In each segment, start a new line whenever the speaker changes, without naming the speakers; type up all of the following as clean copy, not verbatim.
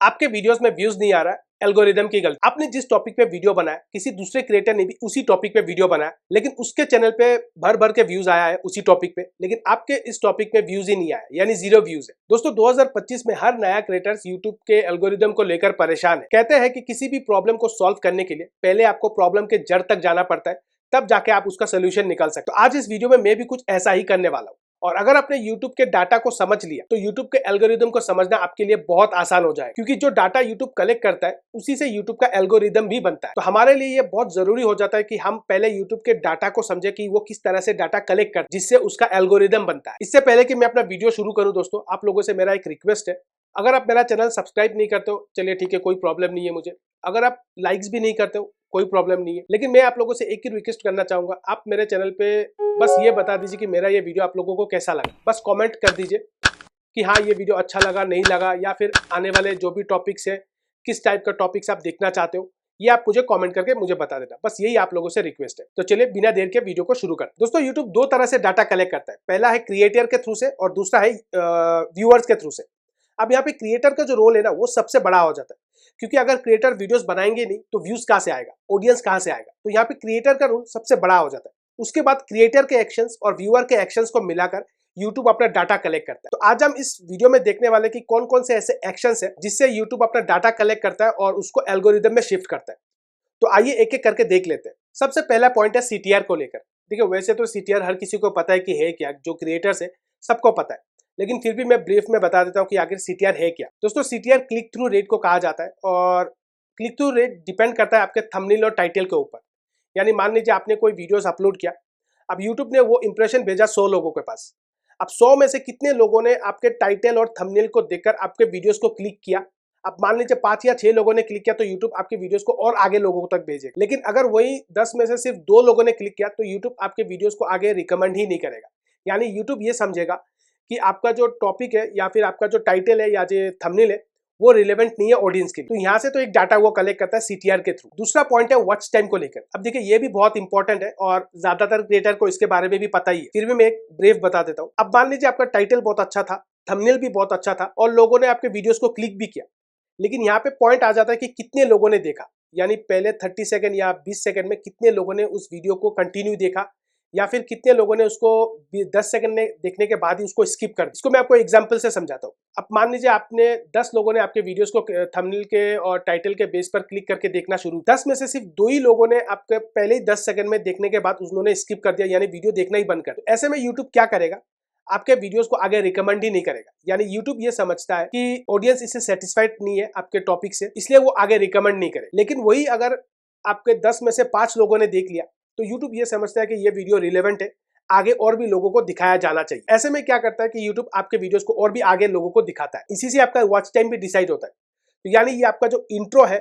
आपके वीडियोस में व्यूज नहीं आ रहा है, एल्गोरिदम की गलती। आपने जिस टॉपिक पे वीडियो बनाया, किसी दूसरे क्रिएटर ने भी उसी टॉपिक पे वीडियो बनाया, लेकिन उसके चैनल पे भर भर के व्यूज आया है उसी टॉपिक पे, लेकिन आपके इस टॉपिक पे व्यूज ही नहीं आया, यानी 0 व्यूज है। दोस्तों 2025 में हर नया क्रिएटर्स यूट्यूब के एल्गोरिदम को लेकर परेशान है। कहते हैं कि किसी भी प्रॉब्लम को सॉल्व करने के लिए पहले आपको प्रॉब्लम के जड़ तक जाना पड़ता है, तब जाके आप उसका सोल्यूशन निकाल सकते हो। आज इस वीडियो में मैं भी कुछ ऐसा ही करने वाला हूँ। और अगर आपने YouTube के डाटा को समझ लिया तो YouTube के एल्गोरिदम को समझना आपके लिए बहुत आसान हो जाए, क्योंकि जो डाटा YouTube कलेक्ट करता है उसी से YouTube का एल्गोरिदम भी बनता है। तो हमारे लिए ये बहुत जरूरी हो जाता है कि हम पहले YouTube के डाटा को समझे कि वो किस तरह से डाटा कलेक्ट करता है, जिससे उसका एल्गोरिदम बनता है। इससे पहले कि मैं अपना वीडियो शुरू करूं दोस्तों, आप लोगों से मेरा एक रिक्वेस्ट है, अगर आप मेरा चैनल सब्सक्राइब नहीं करते हो, चलिए ठीक है, कोई प्रॉब्लम नहीं है मुझे। अगर आप लाइक्स भी नहीं करते हो, कोई प्रॉब्लम नहीं है, लेकिन मैं आप लोगों से एक ही रिक्वेस्ट करना चाहूंगा, आप मेरे चैनल पे बस ये बता दीजिए कि मेरा ये वीडियो आप लोगों को कैसा लगा। बस कमेंट कर दीजिए कि हाँ ये वीडियो अच्छा लगा, नहीं लगा, या फिर आने वाले जो भी टॉपिक्स है, किस टाइप का टॉपिक्स आप देखना चाहते हो, ये आप मुझे कमेंट करके मुझे बता देना। बस यही आप लोगों से रिक्वेस्ट है। तो चलिए बिना देर के वीडियो को शुरू करते हैं। दोस्तों यूट्यूब दो तरह से डाटा कलेक्ट करता है, पहला है क्रिएटर के थ्रू से और दूसरा है व्यूअर्स के थ्रू से। अब यहाँ पे क्रिएटर का जो रोल है ना, वो सबसे बड़ा हो जाता है, क्योंकि अगर क्रिएटर वीडियोस बनाएंगे नहीं तो व्यूज कहाँ से आएगा, ऑडियंस कहाँ से आएगा। तो यहाँ पे क्रिएटर का रोल सबसे बड़ा हो जाता है। उसके बाद क्रिएटर के एक्शंस और व्यूअर के एक्शंस को मिलाकर यूट्यूब अपना डाटा कलेक्ट करता है। तो आज हम इस वीडियो में देखने वाले कि कौन कौन से ऐसे एक्शंस है जिससे यूट्यूब अपना डाटा कलेक्ट करता है और उसको एल्गोरिदम में शिफ्ट करता है। तो आइए एक एक करके देख लेते हैं। सबसे पहला पॉइंट है सीटीआर को लेकर। देखिए वैसे तो सीटीआर हर किसी को पता है कि है क्या, जो क्रिएटर्स है सबको पता है, लेकिन फिर भी मैं ब्रीफ में बता देता हूँ कि आखिर सीटीआर है क्या। दोस्तों सीटीआर क्लिक थ्रू रेट को कहा जाता है, और क्लिक थ्रू रेट डिपेंड करता है आपके थंबनेल और टाइटल के ऊपर। यानी मान लीजिए आपने कोई वीडियोस अपलोड किया, अब यूट्यूब ने वो इंप्रेशन भेजा 100 लोगों के पास। अब 100 में से कितने लोगों ने आपके टाइटल और थंबनेल को देखकर आपके वीडियोस को क्लिक किया। अब मान लीजिए 5 या 6 लोगों ने क्लिक किया तो यूट्यूब आपके वीडियोस को और आगे लोगों तक भेजे। लेकिन अगर वही 10 में से सिर्फ 2 लोगों ने क्लिक किया तो यूट्यूब आपके वीडियोस को आगे रिकमेंड ही नहीं करेगा। यानी यूट्यूब ये समझेगा कि आपका जो टॉपिक है या फिर आपका जो टाइटल है या जो थंबनेल है वो रिलेवेंट नहीं है ऑडियंस के लिए। तो यहाँ से तो एक डाटा वो कलेक्ट करता है सीटीआर के थ्रू। दूसरा पॉइंट है वॉच टाइम को लेकर। अब देखिए ये भी बहुत इंपॉर्टेंट है और ज्यादातर क्रिएटर को इसके बारे में भी पता ही है, फिर भी मैं एक ब्रीफ बता देता हूँ। अब मान लीजिए आपका टाइटल बहुत अच्छा था, थंबनेल भी बहुत अच्छा था और लोगों ने आपके वीडियोस को क्लिक भी किया, लेकिन यहाँ पे पॉइंट आ जाता है कि कितने लोगों ने देखा। यानी पहले 30 सेकंड या 20 सेकंड में कितने लोगों ने उस वीडियो को कंटिन्यू देखा, या फिर कितने लोगों ने उसको 10 सेकंड में देखने के बाद ही उसको स्किप कर दिया। इसको मैं आपको एग्जांपल से समझाता हूँ। अब मान लीजिए आपने 10 लोगों ने आपके वीडियोस को थंबनेल के और टाइटल के बेस पर क्लिक करके देखना शुरू, 10 में से सिर्फ 2 ही लोगों ने आपके पहले ही 10 सेकंड में देखने के बाद उन्होंने स्किप कर दिया, यानी वीडियो देखना ही बंद कर दिया। ऐसे में यूट्यूब क्या करेगा, आपके वीडियोस को आगे रिकमेंड ही नहीं करेगा। यानी यूट्यूब ये समझता है कि ऑडियंस इससे सेटिस्फाइड नहीं है आपके टॉपिक से, इसलिए वो आगे रिकमेंड नहीं करे। लेकिन वही अगर आपके 10 में से 5 लोगों ने देख लिया तो यूट्यूब ये समझता है कि ये वीडियो रिलेवेंट है, आगे और भी लोगों को दिखाया जाना चाहिए। ऐसे में क्या करता है कि यूट्यूब आपके वीडियोस को और भी आगे लोगों को दिखाता है। इसी से आपका वॉच टाइम भी डिसाइड होता है। तो यानी ये आपका जो इंट्रो है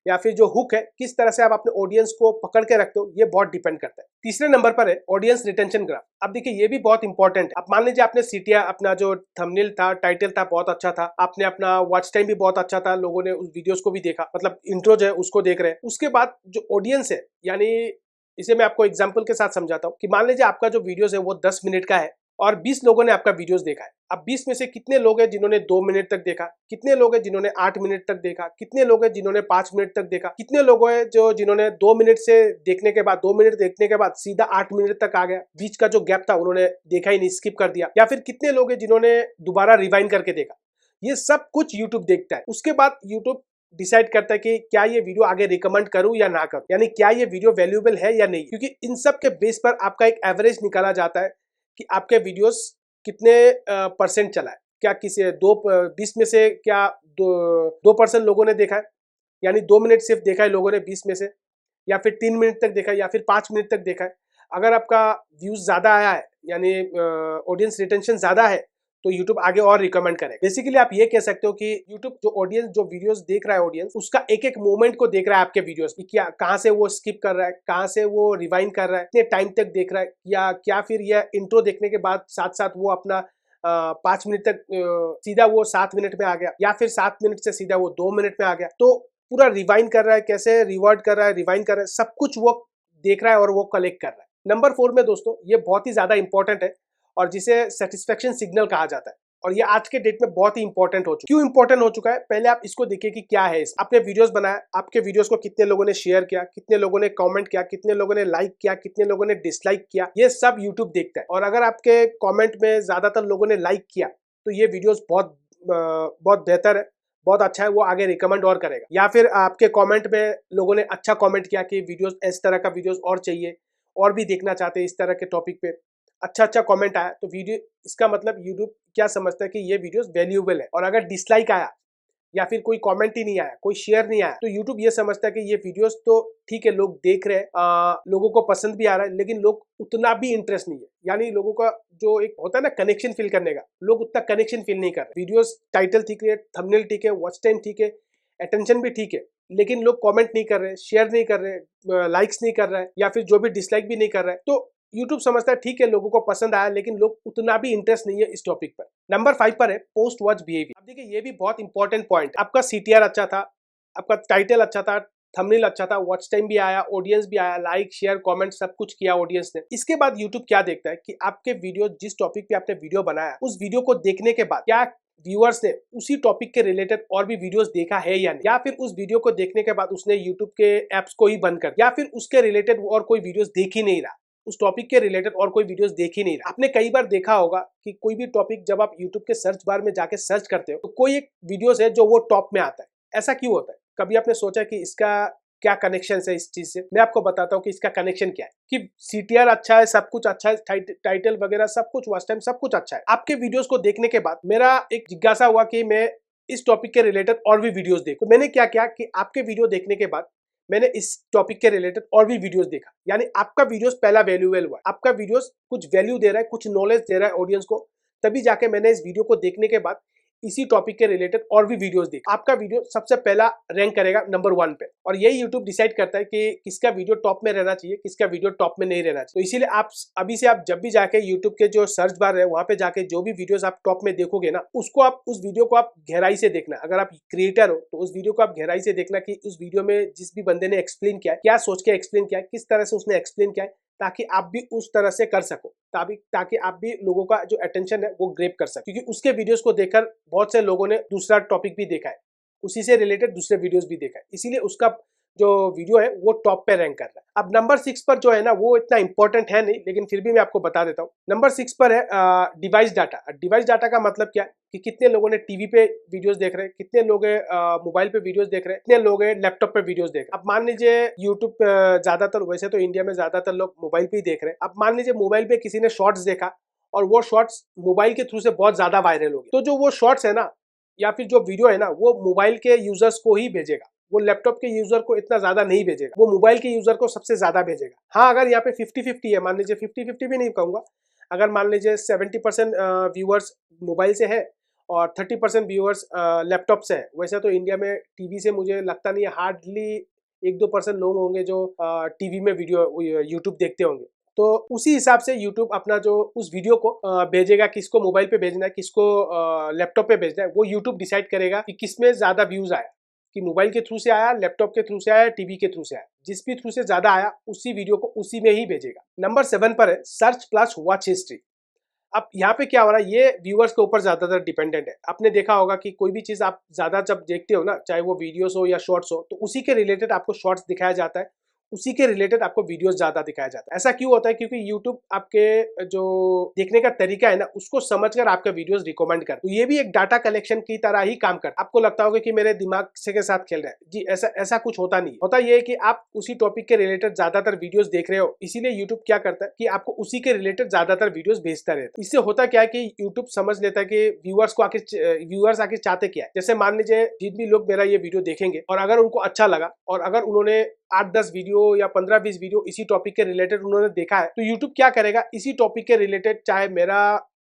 या फिर जो हुक है, किस तरह से आप अपने ऑडियंस को पकड़ के रखते हो, ये बहुत डिपेंड करता है। तीसरे नंबर पर है ऑडियंस रिटेंशन ग्राफ। अब देखिए ये भी बहुत इंपॉर्टेंट है। अब मान लीजिए आपने सीटीआर, अपना जो थंबनेल था, टाइटल था, बहुत अच्छा था, आपने अपना वॉच टाइम भी बहुत अच्छा था, लोगों ने उस वीडियोस को भी देखा, मतलब इंट्रो जो है उसको देख रहे हैं। उसके बाद जो ऑडियंस है, यानी इसे मैं आपको एग्जांपल के साथ समझाता हूँ कि मान लीजिए आपका जो वीडियोस है वो 10 मिनट का है और 20 लोगों ने आपका वीडियोस देखा है। अब 20 में से कितने लोग हैं जिन्होंने 2 मिनट तक देखा, कितने लोग हैं जिन्होंने 8 मिनट तक देखा, कितने लोग हैं जिन्होंने 5 मिनट तक देखा, कितने लोग हैं जो जिन्होंने 2 मिनट से देखने के बाद 2 मिनट देखने के बाद सीधा 8 मिनट तक आ गया, बीच का जो गैप था उन्होंने देखा ही नहीं, स्किप कर दिया, या फिर कितने लोग हैं जिन्होंने दोबारा रिवाइंड करके देखा। ये सब कुछ यूट्यूब देखता है। उसके बाद यूट्यूब डिसाइड करता है कि क्या ये वीडियो आगे रिकमेंड करूं या ना करूं, यानी क्या ये वीडियो वैल्यूएबल है या नहीं। क्योंकि इन सब के बेस पर आपका एक एवरेज निकाला जाता है कि आपके वीडियोस कितने परसेंट चला है। क्या किसी 20 में से क्या 2% लोगों ने देखा है, यानी 2 मिनट सिर्फ देखा है लोगों ने 20 में से, या फिर 3 मिनट तक देखा है, या फिर 5 मिनट तक देखा है। अगर आपका व्यूज ज्यादा आया है, यानी ऑडियंस रिटेंशन ज्यादा है, तो YouTube आगे और रिकमेंड करेगा। बेसिकली आप ये कह सकते हो कि YouTube जो ऑडियंस, जो वीडियोस देख रहा है ऑडियंस, उसका एक एक मोमेंट को देख रहा है आपके वीडियोस की, क्या कहां से वो स्किप कर रहा है, कहां से वो रिवाइंड कर रहा है, कितने टाइम तक देख रहा है, या क्या फिर यह इंट्रो देखने के बाद साथ साथ वो अपना 5 मिनट तक सीधा वो 7 मिनट में आ गया, या फिर 7 मिनट से सीधा वो 2 मिनट में आ गया। तो पूरा रिवाइंड कर रहा है, कैसे रिवर्ट कर रहा है, रिवाइंड कर रहा है, सब कुछ वो देख रहा है और वो कलेक्ट कर रहा है। नंबर 4 में दोस्तों ये बहुत ही ज्यादा इंपॉर्टेंट है और जिसे सेटिस्फेक्शन सिग्नल कहा जाता है। और ये आज के डेट में बहुत ही इंपॉर्टेंट हो चुका है। क्यों इंपॉर्टेंट हो चुका है, पहले आप इसको देखिए कि क्या है। आपने वीडियोस बनाया, आपके वीडियोस को कितने लोगों ने शेयर किया, कितने लोगों ने कमेंट किया, कितने लोगों ने लाइक किया, कितने लोगों ने डिसलाइक किया, ये सब यूट्यूब देखता है। और अगर आपके कमेंट में ज्यादातर लोगों ने लाइक किया तो ये वीडियोस बहुत बेहतर है, बहुत अच्छा है, वो आगे रिकमेंड और करेगा। या फिर आपके कमेंट में लोगों ने अच्छा कमेंट किया कि वीडियोस इस तरह का वीडियोस और चाहिए, और भी देखना चाहते हैं इस तरह के टॉपिक पे, अच्छा कमेंट आया तो वीडियो, इसका मतलब यूट्यूब क्या समझता है कि ये वीडियोस वैल्यूएबल है। और अगर डिसलाइक आया या फिर कोई कमेंट ही नहीं आया, कोई शेयर नहीं आया, तो यूट्यूब ये समझता है कि ये वीडियोस तो ठीक है, लोग देख रहे हैं, लोगों को पसंद भी आ रहा है, लेकिन लोग उतना भी इंटरेस्ट नहीं है। यानी लोगों का जो एक होता है ना कनेक्शन फील करने का, लोग उतना कनेक्शन फील नहीं कर रहे। वीडियोस टाइटल ठीक है, थंबनेल ठीक है, वॉच टाइम ठीक है, अटेंशन भी ठीक है, लेकिन लोग कमेंट नहीं कर रहे, शेयर नहीं कर रहे, लाइक्स नहीं कर रहे हैं, या फिर जो भी डिसलाइक भी नहीं कर रहे हैं। तो यूट्यूब समझता है ठीक है, लोगों को पसंद आया, लेकिन लोग उतना भी इंटरेस्ट नहीं है इस टॉपिक पर। नंबर 5 पर है पोस्ट वॉच बिहेवियर। अब देखिए ये भी बहुत इंपॉर्टेंट पॉइंट है। आपका सीटीआर अच्छा था, आपका टाइटल अच्छा था, थंबनेल अच्छा था, वॉच टाइम भी आया, ऑडियंस भी आया, लाइक शेयर कमेंट सब कुछ किया ऑडियंस ने। इसके बाद यूट्यूब क्या देखता है कि आपके वीडियो, जिस टॉपिक पे आपने वीडियो बनाया, उस वीडियो को देखने के बाद क्या व्यूअर्स ने उसी टॉपिक के रिलेटेड और भी वीडियोस देखा है या नहीं, या फिर उस वीडियो को देखने के बाद उसने यूट्यूब के एप्स को ही बंद कर, या फिर उसके रिलेटेड और कोई वीडियोस देख ही नहीं रहा, उस टॉपिक के रिलेटेड और कोई वीडियोस देख ही नहीं रहा। आपने कई बार देखा होगा कि कोई भी टॉपिक जब आप यूट्यूब के सर्च बार में जाके सर्च करते हो तो कोई एक वीडियोस है जो वो टॉप में आता है। ऐसा क्यों होता है? कभी आपने सोचा कि इसका क्या कनेक्शन है इस चीज से? मैं आपको बताता हूँ कि इसका कनेक्शन क्या है। कि सीटीआर अच्छा है, सब कुछ अच्छा है, टाइटल वगैरह सब कुछ, वॉच टाइम सब कुछ अच्छा है। आपके वीडियोस को देखने के बाद मेरा एक जिज्ञासा हुआ कि मैं इस टॉपिक के रिलेटेड और भी वीडियोस देखूं। तो मैंने क्या किया कि आपके वीडियो देखने के बाद मैंने इस टॉपिक के रिलेटेड और भी वीडियोस देखा। यानी आपका वीडियोस पहला वैल्यूएबल हुआ, आपका वीडियोस कुछ वैल्यू दे रहा है, कुछ नॉलेज दे रहा है ऑडियंस को, तभी जाके मैंने इस वीडियो को देखने के बाद इसी टॉपिक के रिलेटेड और भी वीडियोस देखा। आपका वीडियो सबसे पहला रैंक करेगा नंबर 1 पे, और यही यूट्यूब डिसाइड करता है कि किसका वीडियो टॉप में रहना चाहिए, किसका वीडियो टॉप में नहीं रहना चाहिए। तो इसीलिए आप अभी से आप जब भी जाके यूट्यूब के जो सर्च बार है वहां पे जाके जो भी वीडियोस आप टॉप में देखोगे ना, उसको आप, उस वीडियो को आप गहराई से देखना। अगर आप क्रिएटर हो तो उस वीडियो को आप गहराई से देखना कि उस वीडियो में जिस भी बंदे ने एक्सप्लेन किया है, क्या सोच के एक्सप्लेन किया है, किस तरह से उसने एक्सप्लेन किया है, ताकि आप भी उस तरह से कर सको, ताकि आप भी लोगों का जो अटेंशन है वो ग्रैब कर सको। क्योंकि उसके वीडियोस को देखकर बहुत से लोगों ने दूसरा टॉपिक भी देखा है, उसी से रिलेटेड दूसरे वीडियोस भी देखा है, इसीलिए उसका जो वीडियो है वो टॉप पे रैंक कर रहा है। अब नंबर 6 पर जो है ना, वो इतना इंपॉर्टेंट है नहीं, लेकिन फिर भी मैं आपको बता देता हूँ। नंबर 6 पर है डिवाइस डाटा। डिवाइस डाटा का मतलब क्या है कि कितने लोगों ने टीवी पे वीडियोस देख रहे हैं, कितने लोग मोबाइल पे वीडियोस देख रहे हैं, कितने लोग लैपटॉप पे वीडियोस देख रहे हैं। अब मान लीजिए यूट्यूब ज्यादातर, वैसे तो इंडिया में ज्यादातर लोग मोबाइल पे ही देख रहे हैं। अब मान लीजिए मोबाइल पे किसी ने शॉर्ट्स देखा और वो शॉर्ट्स मोबाइल के थ्रू से बहुत ज्यादा वायरल हो गए, तो जो वो शॉर्ट्स है ना, या फिर जो वीडियो है ना, वो मोबाइल के यूजर्स को ही भेजेगा, वो लैपटॉप के यूजर को इतना ज्यादा नहीं भेजेगा, वो मोबाइल के यूजर को सबसे ज्यादा भेजेगा। हाँ, अगर यहाँ पे 50-50 है, मान लीजिए 50-50 भी नहीं कहूंगा, अगर मान लीजिए 70% व्यूअर्स मोबाइल से है और 30% व्यूअर्स लैपटॉप से है। वैसे तो इंडिया में टीवी से मुझे लगता नहीं है, हार्डली 1-2% लोग होंगे जो टीवी में वीडियो यूट्यूब देखते होंगे। तो उसी हिसाब से यूट्यूब अपना जो उस वीडियो को भेजेगा, किसको मोबाइल पे भेजना है, किसको लैपटॉप पे भेजना है, वो यूट्यूब डिसाइड करेगा कि किसमें ज्यादा व्यूज आया, कि मोबाइल के थ्रू से आया, लैपटॉप के थ्रू से आया, टीवी के थ्रू से आया। जिस भी थ्रू से ज्यादा आया उसी वीडियो को उसी में ही भेजेगा। नंबर 7 पर है सर्च प्लस वॉच हिस्ट्री। अब यहाँ पे क्या हो रहा है, ये व्यूअर्स के ऊपर ज्यादातर डिपेंडेंट है। आपने देखा होगा कि कोई भी चीज आप ज्यादा जब देखते हो ना, चाहे वो वीडियोस हो या शॉर्ट्स हो, तो उसी के रिलेटेड आपको शॉर्ट्स दिखाया जाता है, उसी के रिलेटेड आपको वीडियोस ज्यादा दिखाया जाता है। ऐसा क्यों होता है? क्योंकि यूट्यूब आपके जो देखने का तरीका है ना, उसको समझकर आपके वीडियोस रिकमेंड कर। तो ये भी एक डाटा कलेक्शन की तरह ही काम करता है। आपको लगता होगा कि मेरे दिमाग से के साथ खेल रहा है, जी ऐसा ऐसा कुछ होता नहीं। होता ये है कि आप उसी टॉपिक के रिलेटेड ज्यादातर वीडियोस देख रहे हो, इसीलिए यूट्यूब क्या करता है कि आपको उसी के रिलेटेड ज्यादातर वीडियोस भेजता रहता है। इससे होता क्या है कि यूट्यूब समझ लेता है कि व्यूअर्स आखिर चाहते क्या है। जैसे मान लीजिए जितने भी लोग मेरा ये वीडियो देखेंगे और अगर उनको अच्छा लगा, और अगर उन्होंने 8-10 वीडियो या 15-20 वीडियो इसी टॉपिक के रिलेटेड उन्होंने देखा है, तो यूट्यूब क्या करेगा, इसी टॉपिक के रिलेटेड, चाहे मेरा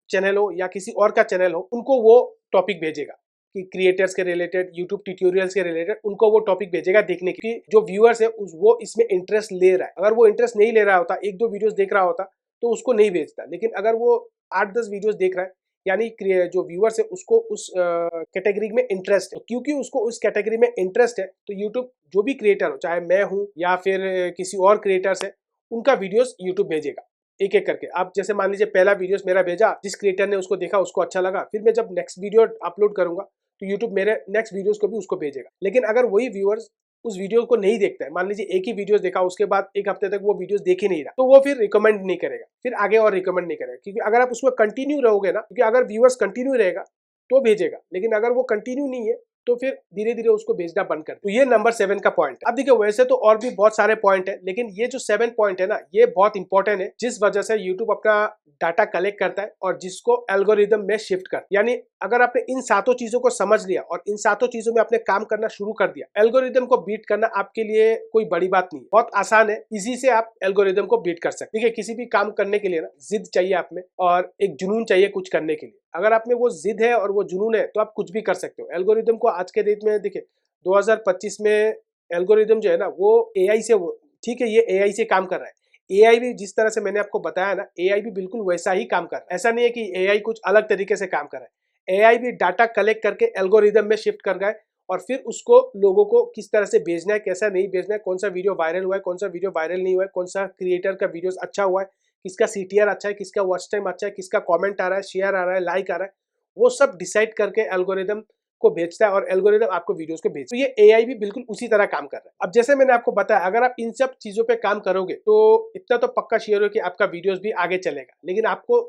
चैनल हो या किसी और का चैनल हो, उनको वो टॉपिक भेजेगा कि क्रिएटर्स के रिलेटेड, यूट्यूब ट्यूटोरियल्स के रिलेटेड, उनको वो टॉपिक भेजेगा देखने की। जो व्यूअर्स है वो इसमें इंटरेस्ट ले रहा है। अगर वो इंटरेस्ट नहीं ले रहा होता, 1-2 वीडियोस देख रहा होता, तो उसको नहीं भेजता। लेकिन अगर वो 8-10 वीडियोस देख रहा है, यानी जो व्यूअर्स है उसको उस कैटेगरी में इंटरेस्ट है, क्योंकि उसको उस कैटेगरी में इंटरेस्ट है, तो यूट्यूब जो भी क्रिएटर हो, चाहे मैं हूं या फिर किसी और क्रिएटर्स है, उनका वीडियोस यूट्यूब भेजेगा। एक एक करके। आप जैसे मान लीजिए पहला वीडियो मेरा भेजा, जिस क्रिएटर ने उसको देखा, उसको अच्छा लगा, फिर मैं जब नेक्स्ट वीडियो अपलोड करूंगा तो यूट्यूब मेरे नेक्स्ट वीडियोस को भी उसको भेजेगा। लेकिन अगर वही व्यूअर्स उस वीडियो को नहीं देखता है, मान लीजिए एक ही वीडियोस देखा, उसके बाद एक हफ्ते तक वो वीडियोस देख ही नहीं रहा, तो वो फिर रिकमेंड नहीं करेगा, फिर आगे और रिकमेंड नहीं करेगा। क्योंकि अगर आप उसमें कंटिन्यू रहोगे ना, क्योंकि अगर व्यूअर्स कंटिन्यू रहेगा तो भेजेगा, लेकिन अगर वो कंटिन्यू नहीं है तो फिर धीरे धीरे उसको भेजना बंद कर। तो ये नंबर 7 का पॉइंट है। अब देखिए वैसे तो और भी बहुत सारे पॉइंट है, लेकिन ये जो 7 पॉइंट है ना, ये बहुत इंपॉर्टेंट है, जिस वजह से यूट्यूब अपना डाटा कलेक्ट करता है और जिसको एल्गोरिदम में शिफ्ट करता है। यानी अगर आपने इन 7 चीजों को समझ लिया और इन 7 चीजों में आपने काम करना शुरू कर दिया, एल्गोरिदम को बीट करना आपके लिए कोई बड़ी बात नहीं है, बहुत आसान है। इजी से आप एल्गोरिदम को बीट कर सकते। ठीक है, किसी भी काम करने के लिए ना जिद चाहिए आप में और एक जुनून चाहिए कुछ करने के लिए। अगर आप में वो जिद है और वो जुनून है तो आप कुछ भी कर सकते हो। एल्गोरिदम को आज के डेट में देखिए 2025 में एल्गोरिदम जो है ना वो एआई से, ठीक है ये एआई से काम कर रहा है। एआई भी जिस तरह से मैंने आपको बताया ना, एआई भी बिल्कुल वैसा ही काम कर रहा है। ऐसा नहीं है कि एआई कुछ अलग तरीके से काम कर रहा है। एआई भी डाटा कलेक्ट करके एल्गोरिदम में शिफ्ट कर रहा है और फिर उसको लोगों को किस तरह से भेजना है, कैसा नहीं भेजना है, कौन सा वीडियो वायरल हुआ है, कौन सा वीडियो वायरल नहीं हुआ है, कौन सा क्रिएटर का वीडियो अच्छा हुआ है, किसका सीटीआर अच्छा है, किसका वॉच टाइम अच्छा है, किसका कमेंट आ रहा है, शेयर आ रहा है, लाइक आ रहा है, वो सब डिसाइड करके एल्गोरिदम को भेजता है और एल्गोरिदम आपको वीडियोस को भेजता है। तो ये एआई भी बिल्कुल उसी तरह काम कर रहा है। अब जैसे मैंने आपको बताया, अगर आप इन सब चीजों पे काम करोगे तो इतना तो पक्का श्योर हो कि आपका वीडियोस भी आगे चलेगा। लेकिन आपको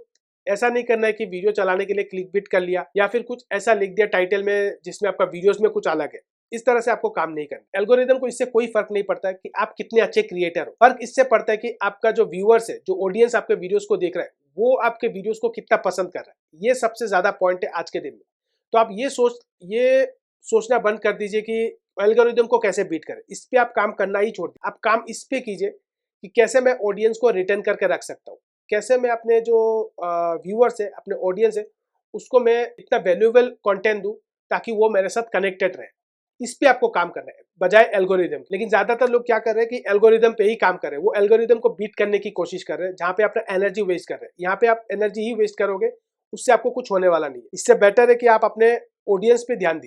ऐसा नहीं करना है कि वीडियो चलाने के लिए क्लिक बिट कर लिया या फिर कुछ ऐसा लिख दिया टाइटल में जिसमें आपका वीडियोस में कुछ अलग है। इस तरह से आपको काम नहीं करना। एल्गोरिदम को इससे कोई फर्क नहीं पड़ता है कि आप कितने अच्छे क्रिएटर हो। फर्क इससे पड़ता है कि आपका जो व्यूअर्स है, जो ऑडियंस आपके वीडियोस को देख रहा है, वो आपके वीडियोस को कितना पसंद कर रहा है। ये सबसे ज्यादा पॉइंट है आज के दिन में। तो आप ये सोचना बंद कर दीजिए कि एल्गोरिदम को कैसे बीट करें। इस पे आप काम करना ही छोड़ दीजिए। आप काम इस पे कीजिए कि कैसे मैं ऑडियंस को रिटेन करके रख सकता हूँ, कैसे मैं अपने जो व्यूअर्स है, अपने ऑडियंस है, उसको मैं इतना वैल्यूएबल कंटेंट दूं ताकि वो मेरे साथ कनेक्टेड रहे। इस पे आपको काम करना है बजाय एल्गोरिदम। लेकिन ज्यादातर लोग क्या कर रहे हैं कि एल्गोरिदम पे ही काम कर रहे हैं, वो एल्गोरिदम को बीट करने की कोशिश कर रहे हैं, जहां पे अपना एनर्जी वेस्ट कर रहे हैं। यहाँ पे आप एनर्जी ही वेस्ट करोगे, उससे आपको कुछ होने वाला नहीं है। इससे बेटर है कि आप अपने ऑडियंस पे ध्यान दीजिए।